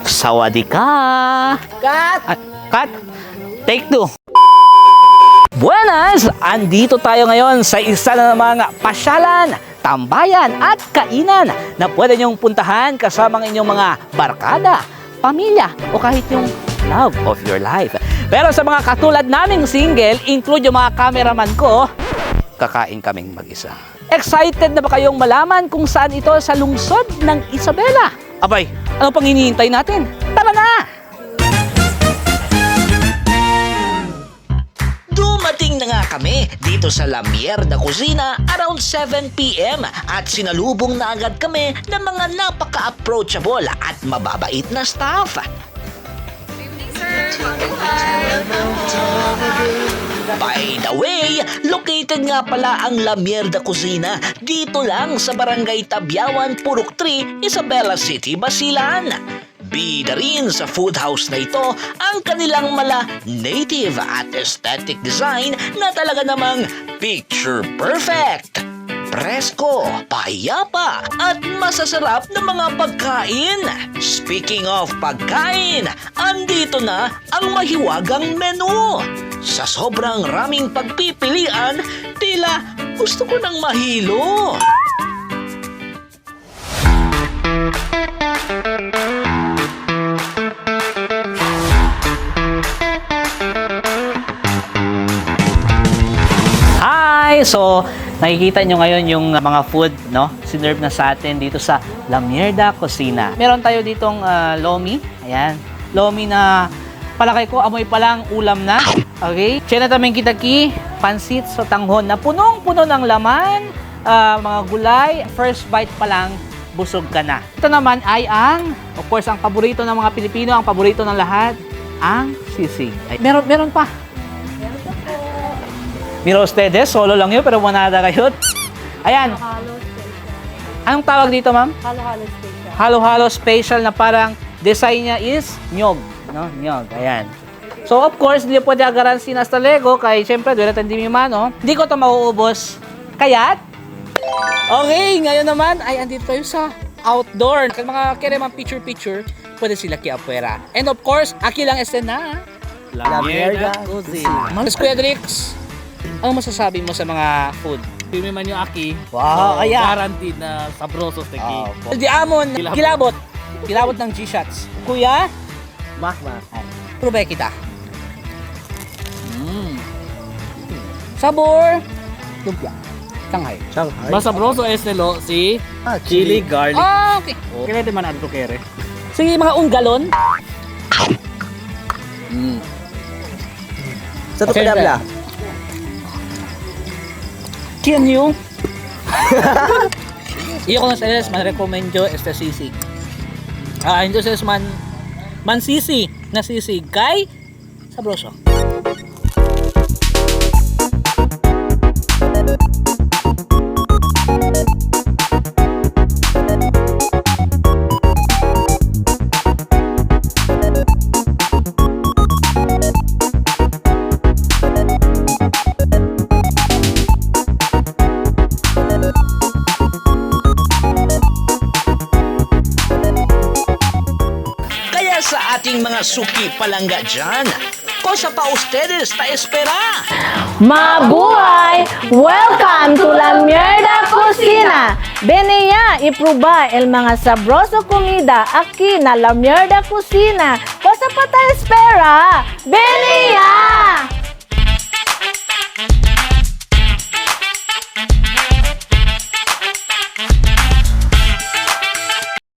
Sawadika! Cut! Cut! Take two! Buenas! Andito tayo ngayon sa isa na mga pasyalan, tambayan at kainan na pwede niyong puntahan kasama ng inyong mga barkada, pamilya o kahit yung love of your life. Pero sa mga katulad naming single, include yung mga cameraman ko, kakain kaming mag-isa. Excited na ba kayong malaman kung saan ito sa lungsod ng Isabela? Abay, ano pang hinihintay natin? Tara na! Dumating na nga kami dito sa La Mierda Cocina around 7 p.m. at sinalubong na agad kami ng mga napaka-approachable at mababait na staff. By the way, located nga pala ang La Mierda Cocina dito lang sa Barangay Tabyawan, Purok 3, Isabela City, Basilan. Bida rin sa food house na ito ang kanilang mala native at aesthetic design na talaga namang picture perfect. Presko, payapa at masasarap na mga pagkain. Speaking of pagkain, andito na ang mahiwagang menu. Sa sobrang raming pagpipilian, tila gusto ko nang mahilo. Hi! So, nakikita nyo ngayon yung mga food, no? Sinerve na sa atin dito sa La Mierda Cocina. Meron tayo ditong lomi. Ayan. Lomi na palakay ko, amoy pa lang ulam na. Okay? Siya na tamang kitaki, pansit sa tanghon na punong-puno ng laman, mga gulay. First bite pa lang, busog ka na. Ito naman ay of course, ang paborito ng mga Pilipino, ang paborito ng lahat, ang sisig. Ay, meron pa. Mira ustedes, solo lang yun, pero manada kayo. Ayan. Halo-halo special. Anong tawag dito, ma'am? Halo-halo special. Halo-halo special na parang design niya is nyog. No? Nyog. Ayan. So, of course, hindi pwede agaran sin hasta Lego, kaya siyempre, duwela tandi mi mano. Hindi ko ito mauubos. Kaya't? Okay, ngayon naman ay andito tayo sa outdoor. Kung mga kere mga picture-picture, pwede sila kiapwera. And of course, aki lang este na La Mierda Cocina. Mas Kuya Drix, ano masasabi mo sa mga food? Pimi man yung aki. Wow, kaya. Guaranteed na sabroso teki. Di amon, kilabot. Kilabot ng G-shots. Kuya, Makmak. prove kita. Sabor. Lumpia. Shanghai. Shanghai. Mas sabroso estelo si chili garlic. Ah, okay. Kaya di man adto kere. Sige, mga unggalon. Sa to kadabla. Can you? Iyo ko na sa man-recommend yo este sisig. Ito sa man sisig na sisig kay sabroso. Kaya sa ating mga suki palangga dyan, cosa pa ustedes ta espera? Mabuhay! Welcome to La Mierda Cocina! Venía y prueba el mga sabroso comida aquí na La Mierda Cocina. Cosa pa ta espera? Venía!